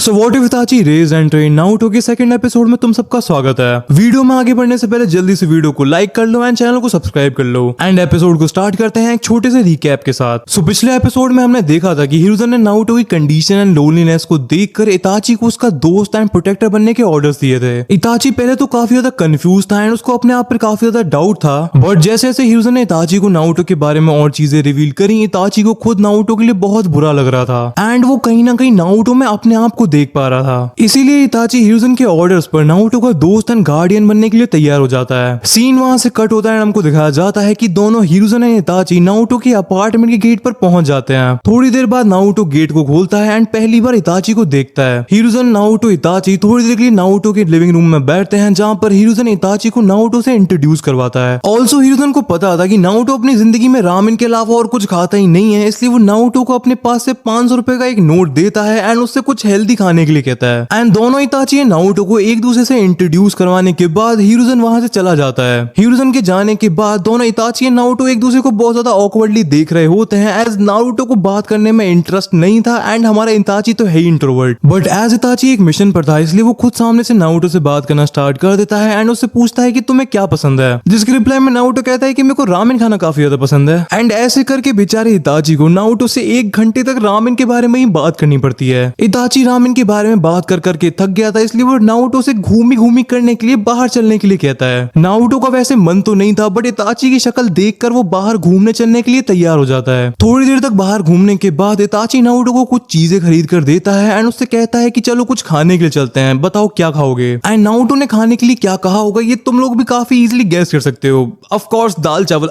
So what if Itachi raise and train Naruto के second episode में तुम सबका स्वागत है। वीडियो में आगे बढ़ने से पहले जल्दी से वीडियो को लाइक कर लो एंड चैनल को सब्सक्राइब कर लो एंड एपिसोड को स्टार्ट करते हैं एक छोटे से रिकैप के साथ। सो पिछले एपिसोड में हमने देखा था कि हिरुzen ने नारुतो की कंडीशन एंड लोनलीनेस को देखकर इताची को उसका दोस्त एंड प्रोटेक्टर बनने के ऑर्डर्स दिए थे। इताची पहले तो काफी ज्यादा कंफ्यूज था एंड उसको अपने आप पर काफी ज्यादा डाउट था, बट जैसे जैसे हिरुzen ने इताची को नारुतो के बारे में और चीजें रिवील करी, इताची को खुद नारुतो के लिए बहुत बुरा लग रहा था एंड वो कहीं ना कहीं नारुतो में अपने आप को देख पा रहा था। इसीलिए इताची हिरुzen के ऑर्डर्स पर नारुतो का दोस्त एंड गार्डियन बनने के लिए तैयार हो जाता है। सीन वहां से कट होता है, हमको दिखाया जाता है कि दोनों हिरुzen एंड इताची नारुतो के अपार्टमेंट के गेट पर पहुंच जाते हैं। थोड़ी देर बाद नारुतो गेट को खोलता है एंड पहली बार इताची को देखता है। हिरुzen, नारुतो, इताची थोड़ी देर के लिए नारुतो के लिविंग रूम में बैठते हैं, जहां पर हिरुzen इताची को नारुतो से इंट्रोड्यूस करवाता है। ऑल्सो हिरुzen को पता था कि नारुतो अपनी जिंदगी में रामेन के अलावा और कुछ खाता ही नहीं है, इसलिए वो नारुतो को अपने पास से 500 रुपए का एक नोट देता है एंड उससे कुछ हेल्दी खाने के लिए कहता है। एंड दोनों इताची एंड नारुतो को एक दूसरे से इंट्रोड्यूस करवाने के बाद हिरुzen वहां से चला जाता है। हिरुzen के जाने के बाद दोनों इताची एंड नारुतो एक दूसरे को बहुत ज्यादा ऑकवर्डली देख रहे होते हैं, एज नारुतो को बात करने में इंटरेस्ट नहीं था एंड हमारा इताची तो है ही इंट्रोवर्ट, बट एज इताची एक मिशन पर था इसलिए वो खुद सामने से नारुतो से बात करना स्टार्ट कर देता है एंड उससे पूछता है कि तुम्हें क्या पसंद है, जिसके रिप्लाई में नारुतो कहता है कि मेरे को रामेन खाना काफी ज्यादा पसंद है। एंड ऐसे करके बेचारे इताची को नारुतो से 1 घंटे तक रामेन के बारे में ही बात करनी पड़ती है। इताची रामेन के बारे में बात कर करके थक गया था, इसलिए वो नारुतो से घूमी घूमी करने के लिए बाहर चलने के लिए कहता है। नारुतो का वैसे मन तो नहीं था, बट इताची की शक्ल देखकर वो बाहर घूमने चलने के लिए तैयार हो जाता है। थोड़ी देर तक बाहर घूमने के बाद इताची नारुतो को कुछ चीजें खरीद कर देता है एंड उससे कहता है कि चलो कुछ खाने के लिए चलते हैं, बताओ क्या खाओगे। एंड नारुतो ने खाने के लिए क्या कहा होगा ये तुम लोग भी काफी इजीली गेस कर सकते हो। ऑफ कोर्स दाल चावल।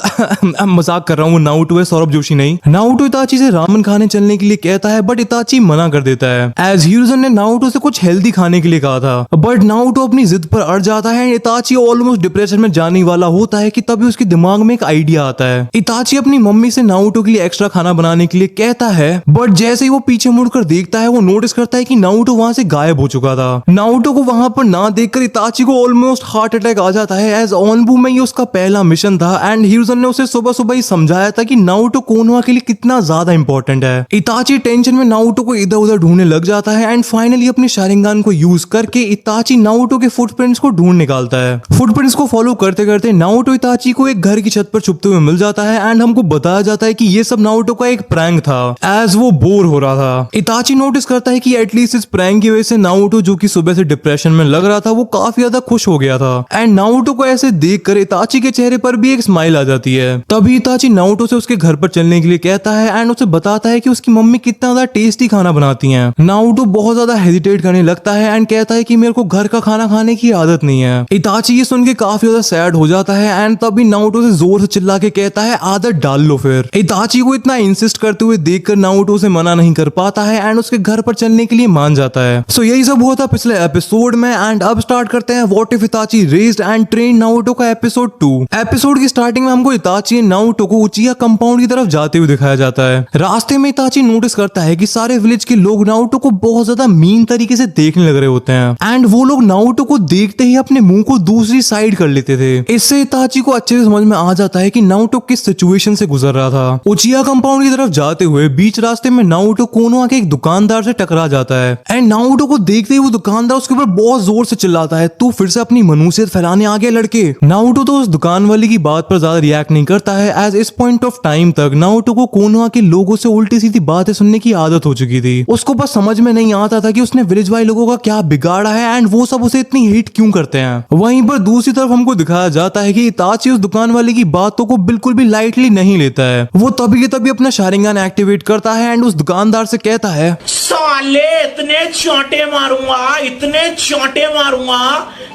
मजाक कर रहा हूँ, वो नारुतो है, सौरभ जोशी नहीं। नारुतो इताची से रामेन खाने चलने के लिए कहता है, बट इताची मना कर देता है, एज हिरुzen ने नारुतो से कुछ हेल्दी खाने के लिए कहा था। बट नारुतो अपनी जिद पर अड़ जाता है। इताची ऑलमोस्ट डिप्रेशन में जाने वाला होता है कि तभी उसके दिमाग में एक आइडिया आता है। इताची अपनी मम्मी से नारुतो के लिए एक्स्ट्रा खाना बनाने के लिए कहता है, बट जैसे ही वो पीछे मुड़कर देखता है वो नोटिस करता है कि नारुतो वहां से गायब हो चुका था। नारुतो को वहां पर ना देखकर इताची को ऑलमोस्ट हार्ट अटैक आ जाता है, एज ओनबू में ये उसका पहला मिशन था एंड हिरुzen ने उसे सुबह सुबह ही समझाया था कि नारुतो कोनोहा के लिए कितना ज्यादा इंपॉर्टेंट है। इताची टेंशन में नारुतो को इधर उधर ढूंढने लग जाता है एंड फाइनली अपने शारिंगान को यूज करके इताची नारुतो के फुटप्रिंट्स को ढूंढ निकालता है। फुटप्रिंट्स को फॉलो करते करते नारुतो इताची को एक घर की छत पर छुपते हुए मिल जाता है एंड हमको बताया जाता है कि ये सब नारुतो का एक प्रैंक था, एज वो बोर हो रहा था। इताची नोटिस करता है कि एटलीस्ट इस प्रैंक की वजह से नारुतो, जो कि सुबह से डिप्रेशन में लग रहा था, वो काफी ज्यादा खुश हो गया था। एंड नारुतो को ऐसे देखकर इताची के चेहरे पर भी एक स्माइल आ जाती है। तभी इताची नारुतो से उसके घर पर चलने के लिए कहता है एंड उसे बताता है कि उसकी मम्मी कितना ज्यादा टेस्टी खाना बनाती हैं। नारुतो बहुत ज्यादा हेजिटेट करने लगता है एंड कहता है कि मेरे को घर का खाना खाने की आदत नहीं है। इताची ये सुन के काफी ज्यादा सैड हो जाता है एंड तभी नारुतो से जोर से चिल्ला के कहता है आदत डाल लो फिर। इताची को इतना इंसिस्ट करते हुए देखकर नारुतो से मना नहीं कर पाता है एंड उसके घर पर चलने के लिए मान जाता है। सो यही सब हुआ था पिछले एपिसोड में एंड अब स्टार्ट करते हैं what if Itachi raised and trained Naruto का एपिसोड 2। एपिसोड की स्टार्टिंग में हमको इताची एंड नारुतो को उचिया कंपाउंड की तरफ जाते हुए दिखाया जाता है। रास्ते में इताची नोटिस करता है कि सारे विलेज के लोग नारुतो को बहुत ज्यादा मीन तरीके से देखने लग रहे होते हैं एंड वो लोग नारुतो को देखते ही अपने मुंह को दूसरी साइड कर लेते थे। इससे इताची को अच्छे से समझ में आ जाता है कि नारुतो किस सिचुएशन से गुजर रहा था। उचिया कंपाउंड की तरफ जाते हुए बीच रास्ते में नारुतो कोनोहा के एक दुकानदार से टकरा जाता है एंड नारुतो को देखते ही वो दुकानदार उसके ऊपर बहुत जोर से चिल्लाता है, तू फिर से अपनी मनुष्यत फैलाने आ गया लड़के। नारुतो तो उस दुकान वाले की बात पर ज्यादा रिएक्ट नहीं करता है, एज इस पॉइंट ऑफ टाइम तक नारुतो को कोनोहा के लोगों से उल्टी सीधी बातें सुनने की आदत हो चुकी थी। उसको बस समझ में नहीं आता था कि उसने विलेज वाले लोगों का क्या बिगाड़ा है एंड वो सब उसे इतनी हिट क्यों करते हैं। वहीं पर दूसरी तरफ हमको दिखाया जाता है कि इताची उस दुकान वाले की बातों को बिल्कुल भी लाइटली नहीं लेता है। वो तभी के तभी अपना शारिंगान एक्टिवेट करता है एंड उस दुकानदार से कहता है, साले इतने चोंटे मारूंगा, इतने चोंटे मारूंगा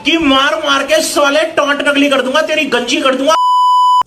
कि मार मार के साले टोंट नकली कर दूंगा, तेरी गंजी कर दूंगा।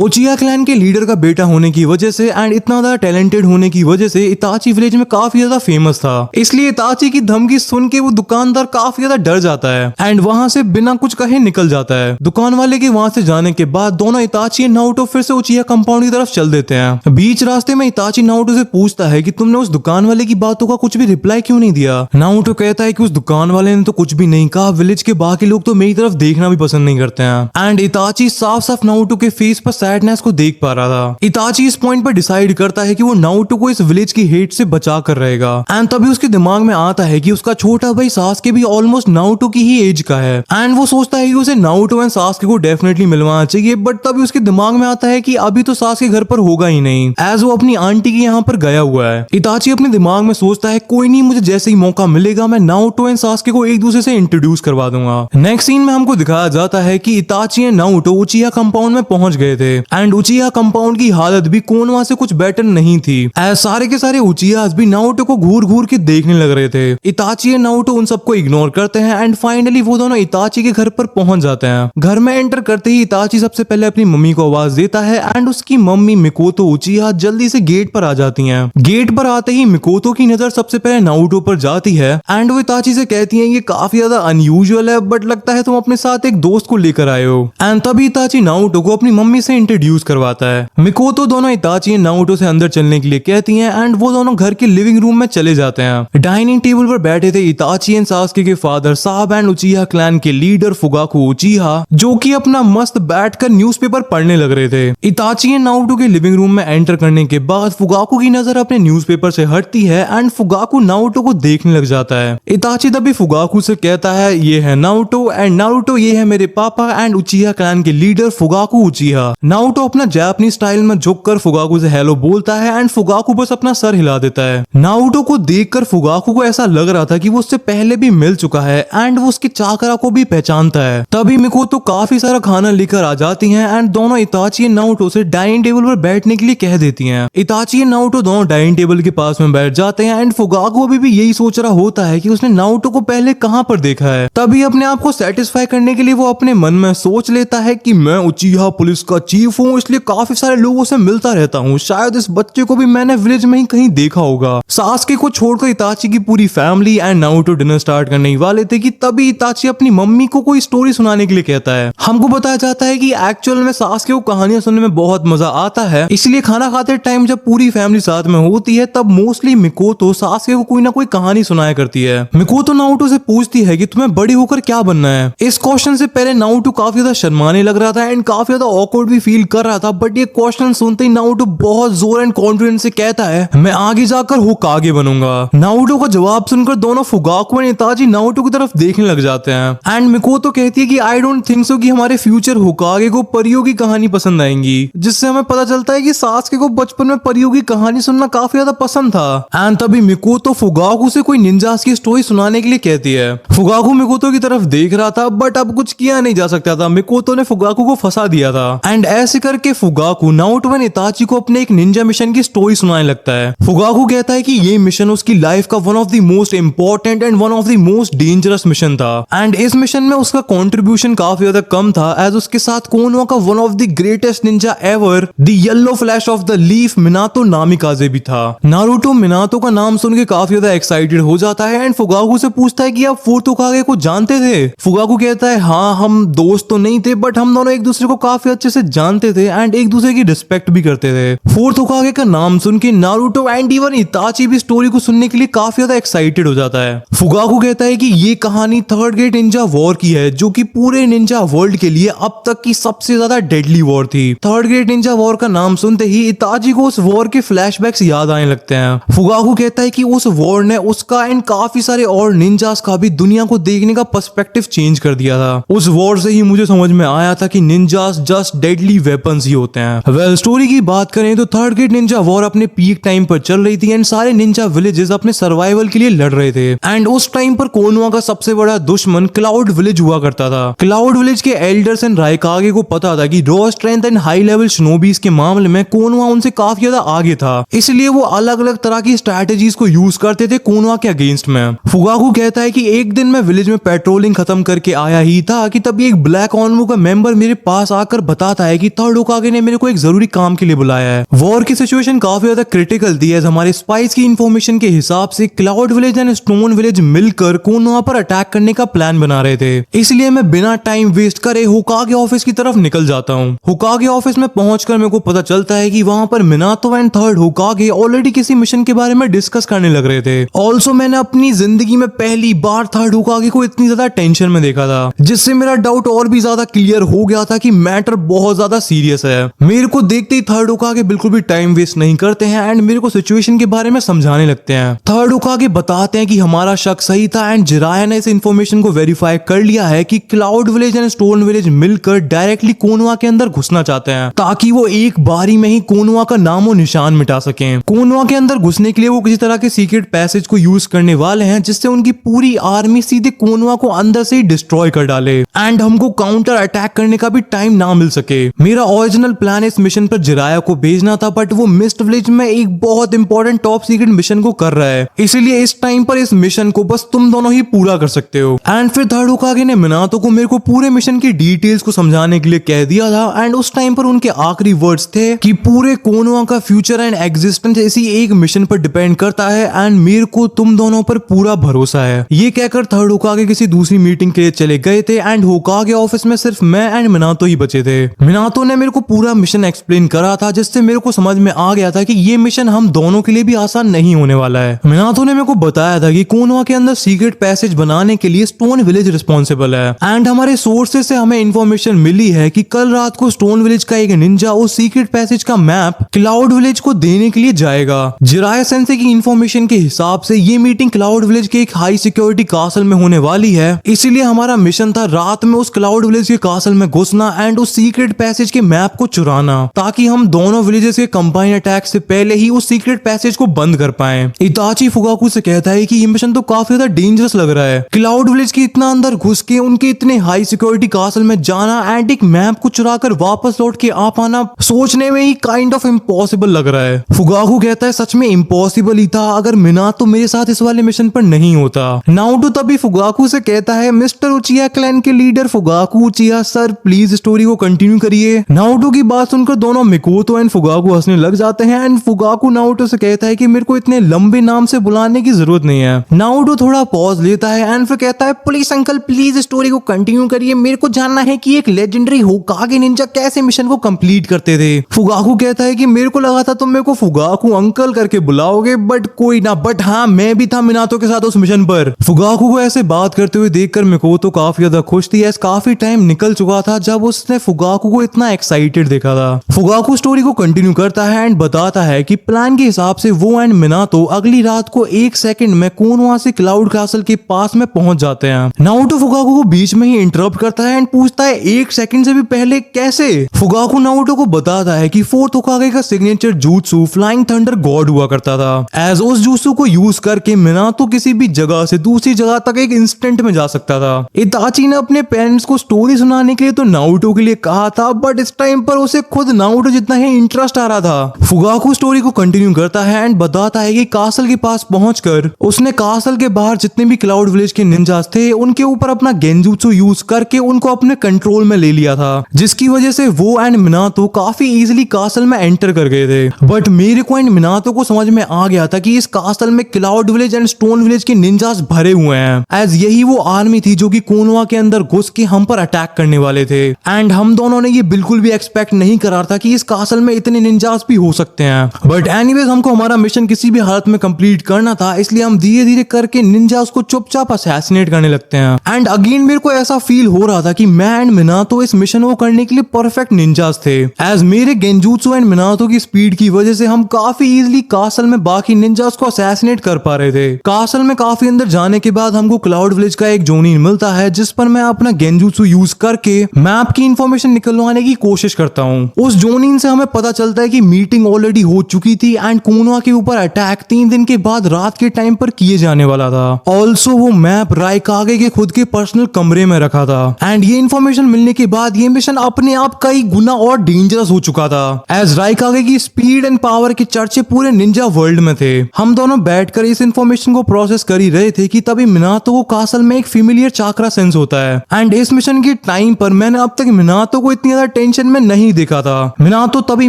उचिया क्लैन के लीडर का बेटा होने की वजह से एंड इतना ज्यादा टैलेंटेड होने की वजह से इताची विलेज में काफी ज्यादा फेमस था। इसलिए इताची की धमकी सुन के वो दुकानदार काफी ज्यादा डर जाता है एंड वहां से बिना कुछ कहे निकल जाता है। दुकान वाले के वहां से जाने के बाद दोनों इताची एंड नारुतो फिर से उचिया कंपाउंड की तरफ चल देते हैं। बीच रास्ते में इताची नारुतो से पूछता है कि तुमने उस दुकान वाले की बातों का कुछ भी रिप्लाई क्यों नहीं दिया। नारुतो कहता है कि उस दुकान वाले ने तो कुछ भी नहीं कहा, विलेज के बाकी लोग तो मेरी तरफ देखना भी पसंद नहीं करते हैं। एंड इताची साफ साफ नारुतो के फेस पर सैडनेस को देख पा रहा था। इताची इस पॉइंट पर डिसाइड करता है कि वो नारुतो को इस विलेज की हेट से बचा कर रहेगा। एंड तभी उसके दिमाग में आता है कि उसका छोटा भाई सास्के भी ऑलमोस्ट नारुतो की ही एज का है। एंड वो सोचता है कि उसे नारुतो एंड सास्के को डेफिनेटली मिलवाना चाहिए, बट तभी उसके दिमाग में आता है कि अभी तो सास्के घर पर होगा ही नहीं, एज वो अपनी आंटी के यहाँ पर गया हुआ है। इताची अपने दिमाग में सोचता है कोई नहीं, मुझे जैसे ही मौका मिलेगा मैं नारुतो एंड सास्के को एक दूसरे से इंट्रोड्यूस करवा दूंगा। नेक्स्ट सीन में हमको दिखाया जाता है कि इताची एंड नारुतो उचिहा कंपाउंड में पहुंच गए थे। एंड उचिहा कंपाउंड की हालत भी कोनोहा से कुछ बेटर नहीं थी, एज सारे के सारे उचिहास भी नारुतो को घूर घूर के देखने लग रहे थे। इताची एंड नारुतो उन सबको इग्नोर करते हैं एंड फाइनली वो दोनों इताची के घर पर पहुंच जाते हैं। घर में एंटर करते ही इताची सबसे पहले अपनी मम्मी को आवाज देता है एंड उसकी मम्मी मिकोतो उचिहा जल्दी से गेट पर आ जाती हैं। गेट पर आते ही मिकोतो की नजर सबसे पहले नारुतो पर जाती है एंड वो इताची से कहती है ये काफी ज्यादा अनयूजुअल है, बट लगता है तुम अपने साथ एक दोस्त को लेकर आए हो। एंड तभी इताची नारुतो को अपनी मम्मी से इंट्रोड्यूस करवाता है। मिकोतो दोनों इताची एंड नारुतो से अंदर चलने के लिए कहती हैं एंड वो दोनों घर के लिविंग रूम में चले जाते हैं। डाइनिंग टेबल पर बैठे थे इताची एंड सास्के के फादर साहब एंड उचिहा क्लैन के लीडर फुगाकू उचिहा, जो कि अपना मस्त बैठकर न्यूज़पेपर पढ़ने लग रहे थे। इताची एंड नारुतो के लिविंग रूम में एंटर करने के बाद फुगाकू की नजर अपने न्यूज़पेपर से हटती है एंड फुगाकू नारुतो को देखने लग जाता है। इताची तभी फुगाकू से कहता है ये है नारुतो एंड नारुतो ये है मेरे पापा एंड उचिहा क्लैन के लीडर फुगाकू उचिहा। नारुतो अपना जापानीज स्टाइल में झुककर फुगाकू से हेलो बोलता है एंड फुगाकू बस अपना सर हिला देता है। नारुतो को देखकर फुगाकू को ऐसा लग रहा था कि वो उससे पहले भी मिल चुका है एंड वो उसके चाकरा को भी पहचानता है। तभी मिकोतो काफी सारा खाना लेकर आ जाती हैं एंड दोनों इताची एंड नारुतो से डाइनिंग टेबल पर बैठने के लिए कह देती हैं। इताची एंड नारुतो दोनों डाइनिंग टेबल के पास में बैठ जाते हैं एंड फुगाकू अभी भी यही सोच रहा होता है कि उसने नारुतो को पहले कहां पर देखा है। तभी अपने आप को सेटिस्फाई करने के लिए वो अपने मन में सोच लेता है कि मैं उचिहा पुलिस का चीफ हूँ, इसलिए काफी सारे लोगों से मिलता रहता हूँ, शायद इस बच्चे को भी मैंने विलेज में ही कहीं देखा होगा। सास्के को छोड़कर इताची की पूरी family and Naruto dinner start करने ही वाले थे कि तभी इताची अपनी मम्मी को कोई स्टोरी सुनाने के लिए कहता है। हमको बताया जाता है कि एक्चुअल में सास्के को कहानियां सुनने में बहुत मजा आता है, इसलिए खाना खाते टाइम जब पूरी फैमिली साथ में होती है तब मोस्टली मिकोतो सास्के को कोई ना कोई कहानी सुनाया करती है। मिकोतो नारुतो से पूछती है कि तुम्हें बड़ी होकर क्या बनना है। इस क्वेश्चन से पहले नारुतो काफी ज्यादा शर्माने लग रहा था एंड काफी ज्यादा ऑकवर्ड भी फील कर रहा था, बट ये क्वेश्चन सुनते ही नारुतो बहुत जोर एंड कॉन्फिडेंस से कहता है मैं आगे जाकर होकागे बनूंगा। नारुतो का जवाब सुनकर दोनों फुगाकू एंड इताची नारुतो की तरफ देखने लग जाते हैं एंड मिकोतो कहती है कि आई डोंट थिंक सो कि हमारे फ्यूचर होकागे को परियों की कहानी पसंद आएंगी, जिससे हमें पता चलता है कि सास्के को बचपन में परियों की कहानी सुनना काफी ज्यादा पसंद था। एंड तभी मिकोतो फुगाकू से कोई निंजास की स्टोरी सुनाने के लिए कहती है। फुगाकू मिकोतो की तरफ देख रहा था, बट अब कुछ किया नहीं जा सकता था, मिकोतो ने फुगाकू को फंसा दिया था। एंड ऐसे करके फुगाकू नारुतो एंड इताची को अपने एक निंजा मिशन की स्टोरी सुनाने लगता है। फुगाकू कहता है कि ये मिशन उसकी लाइफ का one of the most important and one of the most dangerous mission था एंड इस मिशन में उसका कंट्रीब्यूशन काफी ज्यादा कम था, एज उसके साथ कोनोहा का one of the greatest ninja ever the yellow flash of the leaf Minato Namikaze भी था। नारुतो मिनातो का नाम सुन के काफी ज्यादा एक्साइटेड हो जाता है एंड फुगाकू से पूछता है कि आप फोर्थ होकागे को जानते थे। फुगाकू कहता है हाँ, हम दोस्त तो नहीं थे, बट हम दोनों एक दूसरे को काफी अच्छे से जानते थे एंड एक दूसरे की रिस्पेक्ट भी करते थे। फोर्थ होकागे का नाम सुन के नारुतो एंड इवन इताची भी स्टोरी को सुनने के लिए काफी ज्यादा एक्साइटेड हो जाता है। फुगाकू कहता है कि ये कहानी थर्ड ग्रेट निंजा वॉर की है, जो कि पूरे निंजा वर्ल्ड के लिए अब तक की सबसे ज्यादा डेडली वॉर थी। थर्ड ग्रेट निंजा वॉर का नाम सुनते ही इताची को उस वॉर के फ्लैशबैक्स याद आने लगते हैं। फुगाकू कहता है कि उस वॉर ने उसका एंड काफी सारे और निंजास का भी दुनिया को देखने का पर्सपेक्टिव चेंज कर दिया था। उस वॉर से ही मुझे समझ में आया था कि निंजास जस्ट डेडली वेपन्स ही होते हैं। वेल स्टोरी की बात करें तो थर्ड ग्रेट निंजा वॉर अपने पीक टाइम पर चल रही थी एंड सारे निंजा विलेजेस अपने सर्वाइवल के लिए लड़ रहे थे एंड उस टाइम पर कोनोहा का सबसे बड़ा दुश्मन क्लाउड विलेज हुआ करता था। क्लाउड विलेज के एल्डर्स एंड राइकागे को पता था कि raw strength and high level shinobis के मामले में कोनोहा उनसे काफी ज्यादा आगे था, इसलिए वो अलग अलग तरह की स्ट्रैटेजीज को यूज करते थे कोनोहा के अगेंस्ट में। फुगाकू कहता है कि एक दिन मैं विलेज में पेट्रोलिंग खत्म करके आया ही था कि तभी एक ब्लैक ऑनवो का मेंबर मेरे पास आकर बताता है कि थर्ड होकागे ने मेरे को एक जरूरी काम के लिए बुलाया है। वॉर की सिचुएशन काफी ज्यादा क्रिटिकल थी, एज हमारे स्पाइस की इंफॉर्मेशन के हिसाब से cloud village and stone village मिलकर कोनोहा पर अटैक करने का प्लान बना रहे थे, इसलिए मैं बिना टाइम वेस्ट करे होकागे ऑफिस की तरफ निकल जाता हूँ। होकागे ऑफिस में पहुंचकर मेरे को पता चलता है कि वहां पर मिनातो एंड थर्ड होकागे ऑलरेडी किसी मिशन के बारे में डिस्कस करने लग रहे थे। ऑल्सो मैंने अपनी जिंदगी में पहली बार थर्ड होकागे को इतनी ज्यादा टेंशन में देखा था, जिससे मेरा डाउट और भी ज्यादा क्लियर हो गया था कि मैटर बहुत ज्यादा सीरियस है। मेरे को देखते ही थर्ड होकागे बिल्कुल भी टाइम वेस्ट नहीं करते हैं एंड मेरे को सिचुएशन के बारे में समझाने लगते हैं। थर्ड होकागे बताते हैं कि हमारा शक सही था एंड जिराया ने इस इन्फॉर्मेशन को वेरीफाई कर लिया है कि cloud village and stone village मिलकर डायरेक्टली कोनवा के अंदर घुसना चाहते हैं ताकि वो एक बारी में ही कोनवा का नामो निशान मिटा सकें। कोनवा के अंदर घुसने के लिए वो किसी तरह के सीक्रेट पैसेज को यूज करने वाले हैं जिससे उनकी पूरी आर्मी सीधे कोनवा को अंदर से ही डिस्ट्रॉय कर डाले एंड हमको काउंटर अटैक करने का भी टाइम ना मिल सके। मेरा ओरिजिनल प्लान इस मिशन पर जिराया को भेजना था बट वो मिस्ट विलेज में एक बहुत इंपॉर्टेंट टॉप सीक्रेट मिशन को कर रहा है, इसीलिए इस टाइम पर इस मिशन को बस तुम दोनों ही पूरा कर सकते हो। एंड फिर थर्ड होकागे ने मिनातो को मेरे को पूरे मिशन की डिटेल्स को समझाने के लिए कह दिया था एंड उस टाइम पर उनके आखिरी वर्ड्स थे कि पूरे कोनवा का फ्यूचर एंड एग्जिस्टेंस इसी एक मिशन पर डिपेंड करता है एंड मेरे को तुम दोनों पर पूरा भरोसा है। ये कहकर थर्ड होकागे किसी दूसरी मीटिंग के लिए चले गए थे एंड होकागे ऑफिस में सिर्फ मैं एंड मिनातो ही बचे थे। मिनातो ने मेरे को पूरा मिशन एक्सप्लेन करा था जिससे मेरे को समझ में आ गया था कि ये मिशन हम दोनों के लिए भी आसान नहीं होने वाला है। मिनातो ने मेरे को बताया था कि कोनवा के अंदर सीक्रेट पैसेज बनाने के लिए स्टोन विलेज रिस्पॉन्सिबल है एंड हमारे सोर्सेज से हमें इंफॉर्मेशन मिली है कि कल रात को स्टोन विलेज का एक निंजा उस सीक्रेट पैसेज का मैप क्लाउड विलेज को देने के लिए जाएगा। जिराया सेंसे की इंफॉर्मेशन के हिसाब से ये मीटिंग क्लाउड विलेज के एक हाई सिक्योरिटी कासल में होने वाली है, इसीलिए हमारा मिशन था रात में उस क्लाउड विलेज के कासल में घुसना एंड उस सीक्रेट पैसेज के मैप को चुराना ताकि हम दोनों विलेजेस के कंबाइन अटैक से पहले ही उस सीक्रेट पैसेज को बंद कर पाए। इताची फुगाकू से कहता है कि ये मिशन तो काफी ज्यादा डेंजरस लग रहा है, क्लाउड विलेज के इतना अंदर घुस के उनके इतने हाई सिक्योरिटी कासल में जाना एंड एक मैप को चुरा कर वापस लौट के आ पाना सोचने में ही काइंड ऑफ इम्पॉसिबल लग रहा है। फुगाकू कहता है सच में इम्पॉसिबल ही था अगर मिनातो मेरे साथ इस वाले मिशन पर नहीं होता। नाउटो तभी फुगाकू से कहता है मिस्टर उचिया क्लैन के leader Fugaku उचिया sir please story को कंटिन्यू करिए। नाउटो की बात सुनकर दोनों मिकोतो एंड फुगाकू हंसने लग जाते हैं एंड फुगाकू नाउटो से कहता है कि मेरे को इतने लंबे नाम से बुलाने की जरूरत नहीं है। नाउटो थोड़ा पॉज लेता है एंड फिर कहता है प्लीज अंकल प्लीज स्टोरी को कंटिन्यू करिए, मेरे को जानना है कि एक लेजेंडरी होकागे निंजा कैसे मिशन को कंप्लीट करते थे। फुगाकू कहता है कि मेरे को लगा था तुम मेरे को फुगाकू अंकल करके बुलाओगे बट कोई ना, बट हाँ मैं भी था मिनातो के साथ उस मिशन पर। फुगाकू को ऐसे बात करते हुए देखकर मिकोतो काफी ज्यादा खुश थी एस काफी टाइम निकल चुका था जब उसने फुगाकू को इतना एक्साइटेड देखा था। फुगाकू स्टोरी को कंटिन्यू करता है एंड बताता है कि प्लान के हिसाब से वो एंड मिनातो अगली रात को 1 सेकंड में कोनवा से क्लाउड कासल के पास में पहुंच जाते हैं। नाउटो फुगाकू को बीच में ही इंटरप्ट करता है एंड पूछता है 1 सेकंड से भी पहले कैसे। फुगाकू नाउटो को बताता है कि फोर्थ होकागे का सिग्नेचर जूत्सु फ्लाइंग थंडर गॉड हुआ करता था एज उस जूत्सु को यूज करके मिनातो किसी भी जगह से दूसरी जगह तक एक इंस्टेंट में जा सकता था। इताची ने अपने पेरेंट्स को स्टोरी सुनाने के लिए तो नाउटो के लिए कहा था बट इस टाइम पर उसे खुद नाउटो जितना ही इंटरेस्ट आ रहा था। फुगाकू स्टोरी को कंटिन्यू करता है एंड बताता है कि कासल के पास पहुंचकर उसने कासल के बाहर जितने भी क्लाउड विलेज के निंजास थे उनके ऊपर अपना गेंजुत्सु यूज करके उनको अपने कंट्रोल में ले लिया था जिसकी वजह से वो एंड मिनातो काफी इजीली कासल में एंटर कर गए थे। बट मेरे को एंड मिनातो को समझ में आ गया था कि इस कासल में cloud village and stone village के निंजास भरे हुए हैं एज यही वो आर्मी थी जो कि कोनवा के अंदर घुस के हम पर अटैक करने वाले थे एंड हम दोनों ने ये बिल्कुल भी एक्सपेक्ट नहीं करा था कि इस कासल में इतने निंजास भी हो सकते हैं। बट एनीवेज हमको हमारा मिशन किसी भी हालत में कंप्लीट करना था इसलिए हम धीरे धीरे करके निंजास को चुपचाप असैसिनेट करने लगते हैं एंड अगेन मेरे को ऐसा फील हो रहा था कि मैं एंड मिनातो इस मिशन को करने के लिए परफेक्ट निंजास थे एज मेरे गेंजुत्सु एंड मिनातो की स्पीड की वजह से हम काफी इजीली कासल में बाकी निंजास को असैसिनेट कर पा रहे थे। कासल में काफी अंदर जाने के बाद हमको क्लाउड विलेज का एक जोनिन मिलता है जिस पर मैं अपना गेंजुत्सु यूज करके मैप की इंफॉर्मेशन निकलवाने की कोशिश करता हूँ। उस जोनिन से हमें पता चलता है कि मीटिंग ऑलरेडी हो चुकी थी एंड कोनवा के ऊपर अटैक 3 दिन के बाद रात के टाइम पर किए जाने वाला था। ऑल्सो वो मैप राइकागे के खुद के पर्सनल कमरे में रखा था एंड ये इंफॉर्मेशन मिलने के बाद ये मिशन अपने आप कई गुना और डेंजरस हो चुका था एज राइकागे की स्पीड एंड पावर के चर्चे पूरे निंजा वर्ल्ड में थे। हम दोनों बैठकर इस इंफॉर्मेशन को प्रोसेस कर ही रहे थे कि तभी मिनातो को कासल में एक फेमिलियर चाकरा सेंस होता है एंड इस मिशन के टाइम पर मैंने अब तक मिनातो को इतनी ज्यादा टेंशन में नहीं देखा था। मिनातो तभी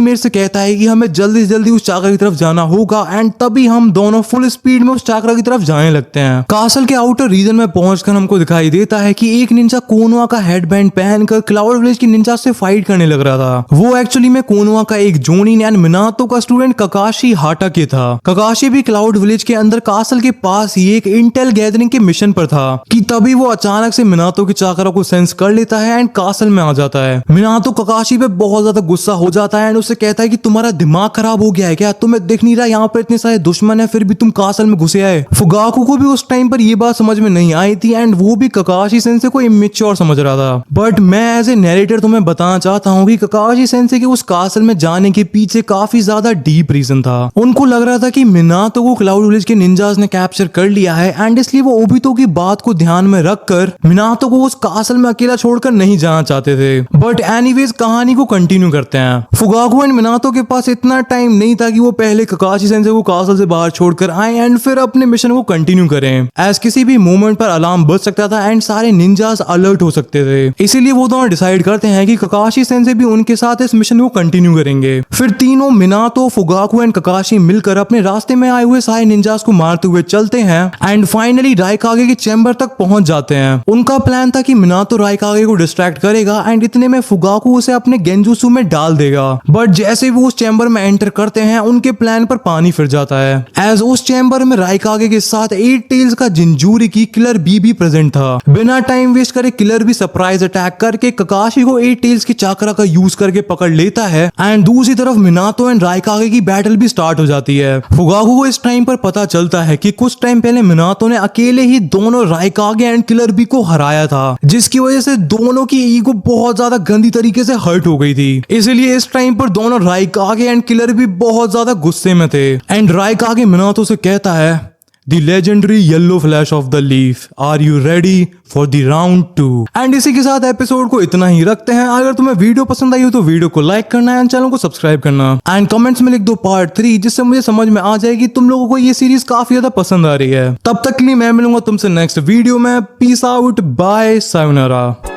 मेरे से कहता है कि हमें जल्दी से जल्दी उस चाकरा की तरफ जाना होगा एंड तभी हम दोनों फुल स्पीड में उस चाकरा की तरफ जाने लगते हैं। कासल के आउटर रीजन में पहुंचकर हमको दिखाई देता है कि एक निंजा कोनवा का हेडबैंड पहनकर क्लाउड विलेज की निंजा से फाइट करने लग रहा था। वो एक्चुअली में कोनवा का एक जोनिन एंड मिनातो का स्टूडेंट ककाशी हाटाके था। ककाशी भी क्लाउड विलेज के अंदर कासल के पास ही एक इंटेल गैदरिंग के मिशन पर था कि तभी वो अचानक से मिनातो के चाकरा को सेंस कर लेता है एंड कासल में आ जाता है। मिनातो मिनातो ककाशी पे बहुत ज्यादा गुस्सा हो जाता है एंड उससे कहता है कि तुम्हारा दिमाग खराब हो गया है क्या, तुम्हें दिख नहीं रहा यहाँ पर इतने सारे दुश्मन है फिर भी तुम कासल में घुसे आए। फुगाकू को भी उस टाइम पर ये बात समझ में नहीं आई थी एंड वो भी ककाशी सेंसे को इमेच्योर समझ रहा था। बट मैं एज ए नैरेटर तुम्हें बताना चाहता हूँ कि ककाशी सेंसे के उस कासल में जाने के पीछे काफी ज्यादा डीप रीजन था। उनको लग रहा था कि मिनातो को क्लाउड विलेज के निंजास ने कैप्चर कर लिया है एंड इसलिए वो ओबितो की बात को ध्यान में रखकर मिनातो को उस कासल में अकेला छोड़कर नहीं जाना चाहते थे। बट एनीवेज कहानी को कंटिन्यू करते हैं। फुगाकू एंड मिनातो के पास इतना टाइम नहीं था कि वो पहले ककाशी सेंसे को कासल से बाहर छोड़कर आए एंड फिर अपने मिशन को कंटिन्यू करें, एज किसी भी मोमेंट पर अलार्म बज सकता था एंड सारे निंजास अलर्ट हो सकते थे। इसीलिए वो दोनों डिसाइड करते हैं कि ककाशी सेंसे भी उनके साथ इस मिशन को कंटिन्यू करेंगे। फिर तीनों मिनातो, फुगाकू एंड ककाशी मिलकर अपने रास्ते में आए हुए सारे निंजास को मारते हुए चलते हैं एंड फाइनली राइकागे के चैम्बर तक पहुंच जाते हैं। उनका प्लान था कि मिनातो राइकागे को डिस्ट्रैक्ट करेगा एंड इतने में फुगाकू उसे अपने गेंजुत्सु में डाल देगा। बट जैसे वो उस चैम्बर में एंटर करते हैं उनके प्लान पर पानी फिर जाता है, एज उस चैम्बर में राइकागे के साथ 8 टेल्स का जिंजूरी की किलर बी भी प्रेजेंट था। बिना टाइम वेस्ट करे किलर भी सरप्राइज अटैक करके ककाशी को 8 टेल्स की चाकरा का यूज करके पकड़ लेता है एंड दूसरी तरफ मिनातो एंड राइकागे की बैटल भी स्टार्ट हो जाती है। फुगाकू को इस टाइम पर पता चलता है कि कुछ टाइम पहले मिनातो ने अकेले ही दोनों राइकागे एंड किलर बी को हराया था, जिसकी वजह से दोनों की ईगो बहुत ज्यादा गंदी तरीके से हर्ट हो गई थी। इसलिए इस टाइम पर दोनों राइकागे एंड किलर बी बहुत ज्यादा गुस्से में थे एंड राइकागे मिनातो से कहता है, The legendary yellow flash of the leaf. Are you ready for the round 2? And इसी के साथ एपिसोड को इतना ही रखते हैं। अगर तुम्हें वीडियो पसंद आई हो तो वीडियो को लाइक करना एंड चैनल को सब्सक्राइब करना एंड कमेंट्स में लिख दो पार्ट 3, जिससे मुझे समझ में आ जाए कि तुम लोगों को ये सीरीज काफी ज्यादा पसंद आ रही है। तब तक के लिए मैं मिलूंगा तुमसे नेक्स्ट वीडियो में। Peace out, bye, sayonara.